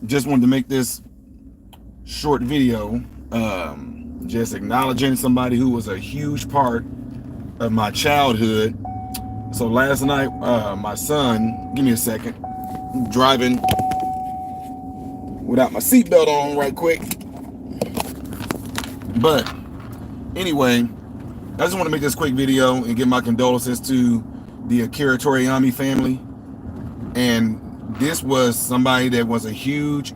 Just wanted to make this short video, just acknowledging somebody who was a huge part of my childhood. So last night, my son, give me a second, I'm driving without my seatbelt on right quick. But anyway, I just want to make this quick video and give my condolences to the Akira Toriyama family. And this was somebody that was a huge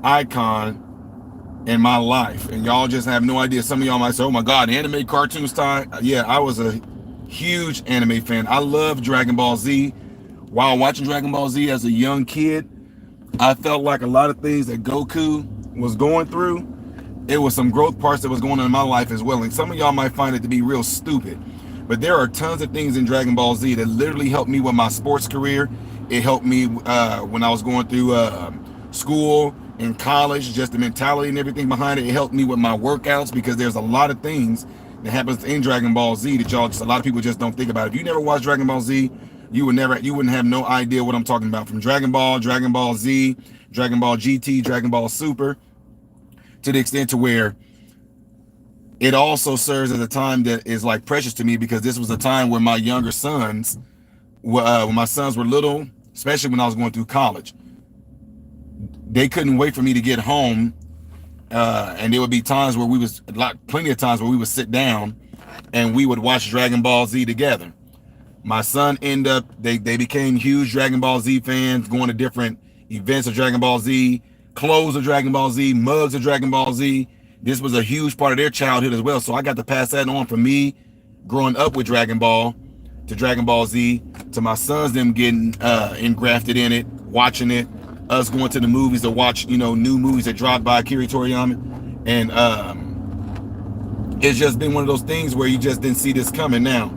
icon in my life. And y'all just have no idea. Some of y'all might say, oh my God, anime cartoons time. Yeah, I was a huge anime fan. I loved Dragon Ball Z. While watching Dragon Ball Z as a young kid, I felt like a lot of things that Goku was going through, it was some growth parts that was going on in my life as well. And some of y'all might find it to be real stupid, but there are tons of things in Dragon Ball Z that literally helped me with my sports career. It helped me when I was going through school and college, just the mentality and everything behind it. It helped me with my workouts, because there's a lot of things that happens in Dragon Ball Z that a lot of people just don't think about. If you never watched Dragon Ball Z, you wouldn't have no idea what I'm talking about. From Dragon Ball Z, Dragon Ball GT, Dragon Ball Super, to the extent to where it also serves as a time that is like precious to me, because this was a time where my younger sons, when my sons were little, especially when I was going through college, they couldn't wait for me to get home. And there would be times where plenty of times where we would sit down and we would watch Dragon Ball Z together. My son they became huge Dragon Ball Z fans, going to different events of Dragon Ball Z, clothes of Dragon Ball Z, mugs of Dragon Ball Z. This was a huge part of their childhood as well. So I got to pass that on from me growing up with Dragon Ball to Dragon Ball Z, to my sons, them getting engrafted in it, watching it, us going to the movies to watch, new movies that dropped by Akira Toriyama. And it's just been one of those things where you just didn't see this coming. Now,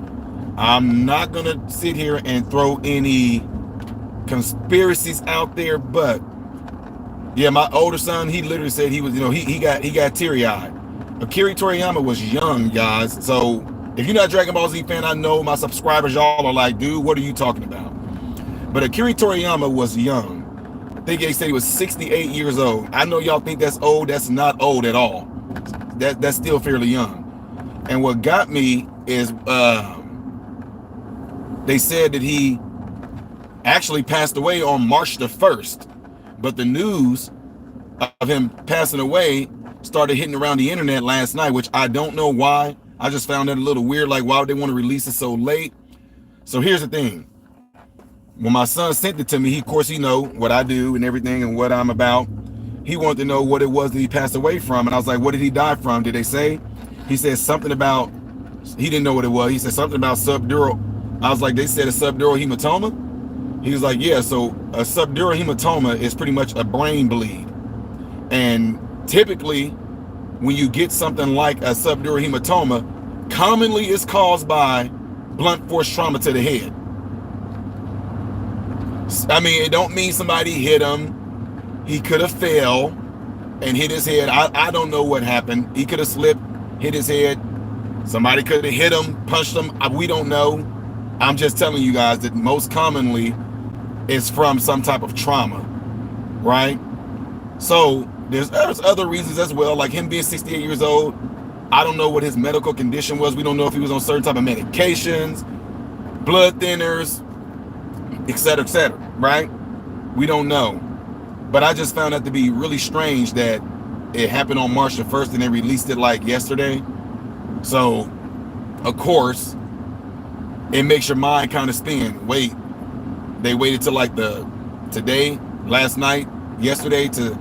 I'm not going to sit here and throw any conspiracies out there, but yeah, my older son, he literally said he was, he got teary-eyed. Akira Toriyama was young, guys. So if you're not a Dragon Ball Z fan, I know my subscribers, y'all are like, dude, what are you talking about? But Akira Toriyama was young. I think they said he was 68 years old. I know y'all think that's old. That's not old at all. That's still fairly young. And what got me is they said that he actually passed away on March the 1st. But the news of him passing away started hitting around the internet last night, which I don't know why. I just found that a little weird. Like, why would they want to release it so late? So here's the thing. When my son sent it to me, of course, he know what I do and everything and what I'm about. He wanted to know what it was that he passed away from. And I was like, what did he die from? Did they say? He said something about, he didn't know what it was. He said something about subdural. I was like, they said a subdural hematoma? He was like, yeah, so a subdural hematoma is pretty much a brain bleed. And typically, when you get something like a subdural hematoma, commonly it's caused by blunt force trauma to the head. I mean, it don't mean somebody hit him. He could have fell and hit his head. I don't know what happened. He could have slipped, hit his head. Somebody could have hit him, punched him. We don't know. I'm just telling you guys that most commonly is from some type of trauma, right? So there's other reasons as well, like him being 68 years old. I don't know what his medical condition was. We don't know if he was on certain type of medications, blood thinners, etc., right? We don't know. But I just found that to be really strange that it happened on March the 1st and they released it like yesterday. So, of course, it makes your mind kind of spin. Wait, they waited till like today, last night, yesterday to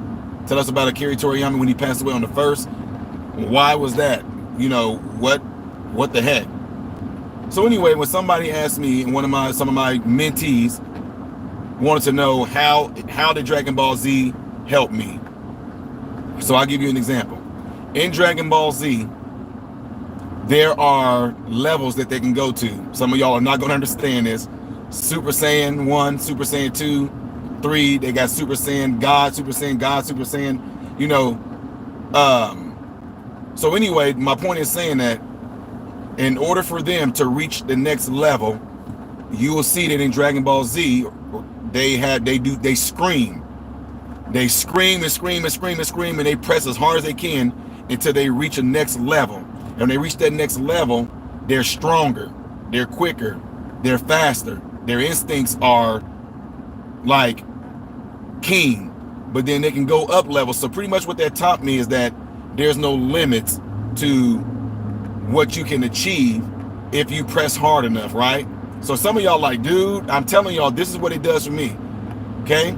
tell us about Akira Toriyama when he passed away on the 1st. Why was that? What the heck? So anyway, when somebody asked me, and some of my mentees wanted to know how did Dragon Ball Z help me? So I'll give you an example. In Dragon Ball Z, there are levels that they can go to. Some of y'all are not going to understand this. Super Saiyan 1, Super Saiyan 2, 3, they got Super Saiyan God, Super Saiyan God, Super Saiyan, so anyway, my point is saying that in order for them to reach the next level, you will see that in Dragon Ball Z, they scream. They scream and scream and scream and scream, and they press as hard as they can until they reach a next level. And when they reach that next level, they're stronger, they're quicker, they're faster. Their instincts are like keen, but then they can go up levels. So pretty much what that taught me is that there's no limits to what you can achieve if you press hard enough, right? So some of y'all like, dude, I'm telling y'all, this is what it does for me, okay?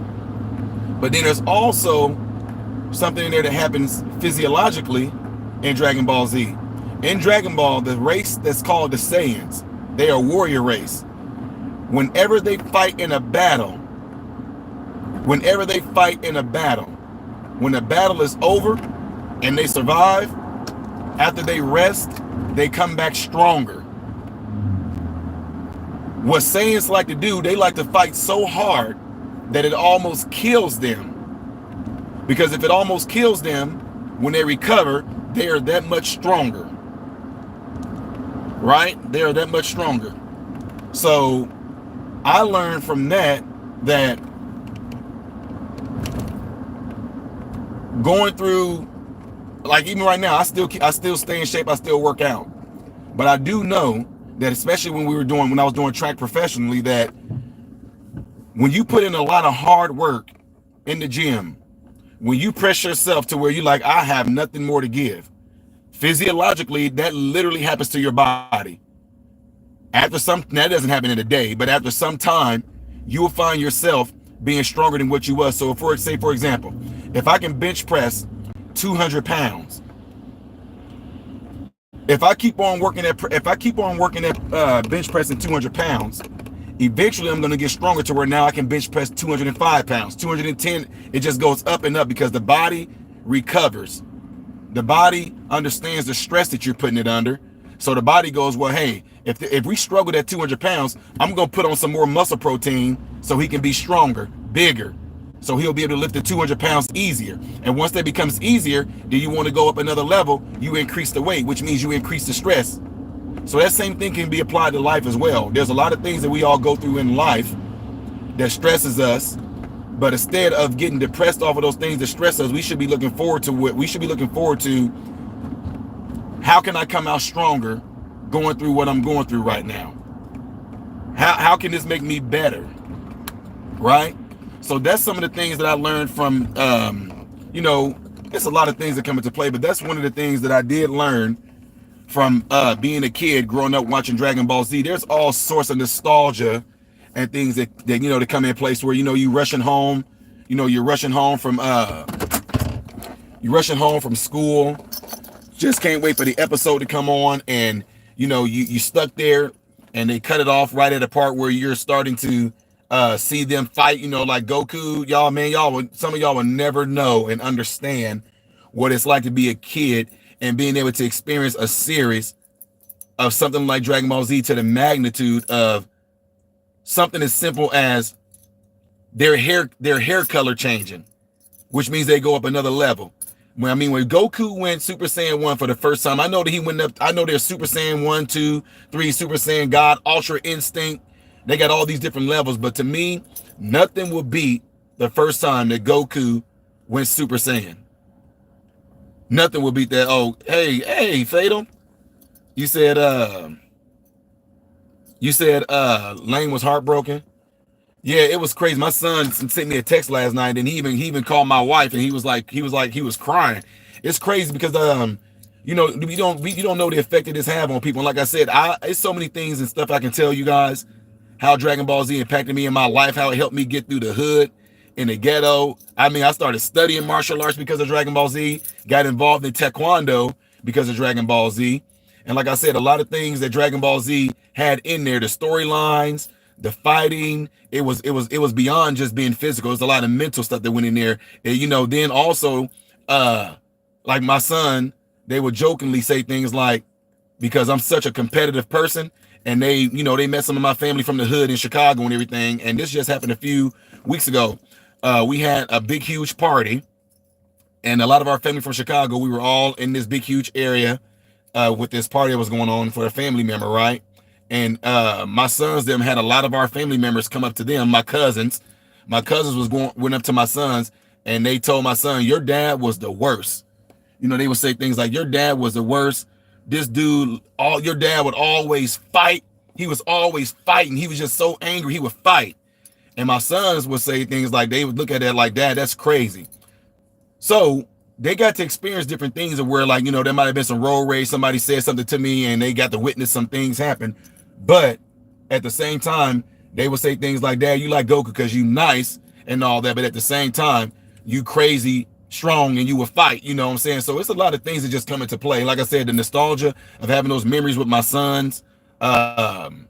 But then there's also something in there that happens physiologically in Dragon Ball Z. In Dragon Ball, the race that's called the Saiyans, they are a warrior race. Whenever they fight in a battle, when the battle is over and they survive, after they rest, they come back stronger. What Saiyans like to do, they like to fight so hard that it almost kills them. Because if it almost kills them, when they recover, they are that much stronger. Right? They are that much stronger. So I learned from that going through, like even right now, I still stay in shape, I still work out. But I do know that, especially when I was doing track professionally, that when you put in a lot of hard work in the gym, when you press yourself to where you're like, I have nothing more to give, physiologically, that literally happens to your body. That doesn't happen in a day, but after some time, you will find yourself being stronger than what you was. So for example, if I can bench press 200 pounds, if I keep on working at bench pressing 200 pounds, eventually I'm going to get stronger to where now I can bench press 205 pounds, 210. It just goes up and up because the body recovers. The body understands the stress that you're putting it under. So the body goes, well, hey, if we struggled at 200 pounds, I'm going to put on some more muscle protein so he can be stronger, bigger. So he'll be able to lift the 200 pounds easier. And once that becomes easier, do you want to go up another level? You increase the weight, which means you increase the stress. So that same thing can be applied to life as well. There's a lot of things that we all go through in life that stresses us. But instead of getting depressed off of those things that stress us, we should be looking forward to how can I come out stronger going through what I'm going through right now? How can this make me better? Right? So that's some of the things that I learned from, it's a lot of things that come into play, but that's one of the things that I did learn from being a kid, growing up watching Dragon Ball Z. There's all sorts of nostalgia and things that come in place where, you're rushing home from school, just can't wait for the episode to come on, and you stuck there and they cut it off right at a part where you're starting to see them fight, like Goku. Some of y'all will never know and understand what it's like to be a kid and being able to experience a series of something like Dragon Ball Z to the magnitude of something as simple as their hair color changing, which means they go up another level. When Goku went Super Saiyan 1 for the first time, I know that he went up. I know there's Super Saiyan 1, 2, 3, Super Saiyan God, Ultra Instinct. They got all these different levels, but to me, nothing will beat the first time that Goku went Super Saiyan. Nothing will beat that. Oh, hey, Fatal. You said Lane was heartbroken. Yeah, it was crazy. My son sent me a text last night, and he even called my wife, and he was crying. It's crazy because you don't know the effect that this have on people. And like I said, it's so many things and stuff I can tell you guys how Dragon Ball Z impacted me in my life, how it helped me get through the hood in the ghetto. I started studying martial arts because of Dragon Ball Z, got involved in Taekwondo because of Dragon Ball Z. And like I said, a lot of things that Dragon Ball Z had in there, the storylines, the fighting, it was beyond just being physical. There's a lot of mental stuff that went in there. And, then also, like my son, they would jokingly say things like, because I'm such a competitive person, and they met some of my family from the hood in Chicago and everything. And this just happened a few weeks ago. We had a big, huge party, and a lot of our family from Chicago, we were all in this big, huge area with this party that was going on for a family member, right? And my sons, them had a lot of our family members come up to them, my cousins, My cousins went up to my sons and they told my son, your dad was the worst. They would say things like, your dad was the worst. This dude, your dad would always fight. He was always fighting. He was just so angry, he would fight. And my sons would say things like, they would look at that like, Dad, that's crazy. So they got to experience different things of where, like, there might have been some road rage. Somebody said something to me and they got to witness some things happen. But at the same time, they would say things like, Dad, you like Goku because you nice and all that. But at the same time, you crazy strong and you will fight. You know what I'm saying? So it's a lot of things that just come into play. Like I said, the nostalgia of having those memories with my sons, having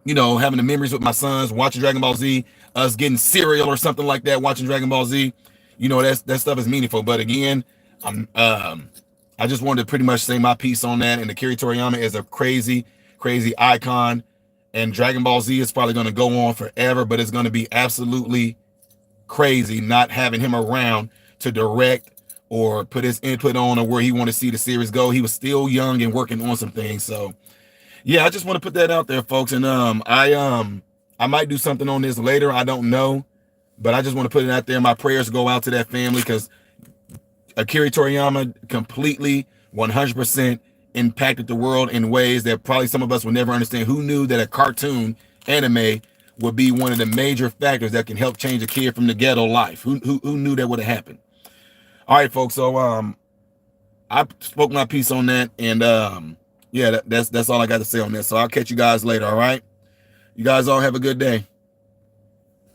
the memories with my sons, watching Dragon Ball Z, us getting cereal or something like that, watching Dragon Ball Z, that stuff is meaningful. But again, I just wanted to pretty much say my piece on that. And Akira Toriyama is a crazy, crazy icon. And Dragon Ball Z is probably going to go on forever, but it's going to be absolutely crazy not having him around to direct or put his input on or where he want to see the series go. He was still young and working on some things. So yeah, I just want to put that out there, folks. And I might do something on this later. I don't know, but I just want to put it out there. My prayers go out to that family because Akira Toriyama completely 100% impacted the world in ways that probably some of us will never understand. Who knew that a cartoon anime would be one of the major factors that can help change a kid from the ghetto life? Who knew that would have happened? All right, folks. So I spoke my piece on that, and yeah, that's all I got to say on that. So I'll catch you guys later. All right, you guys all have a good day.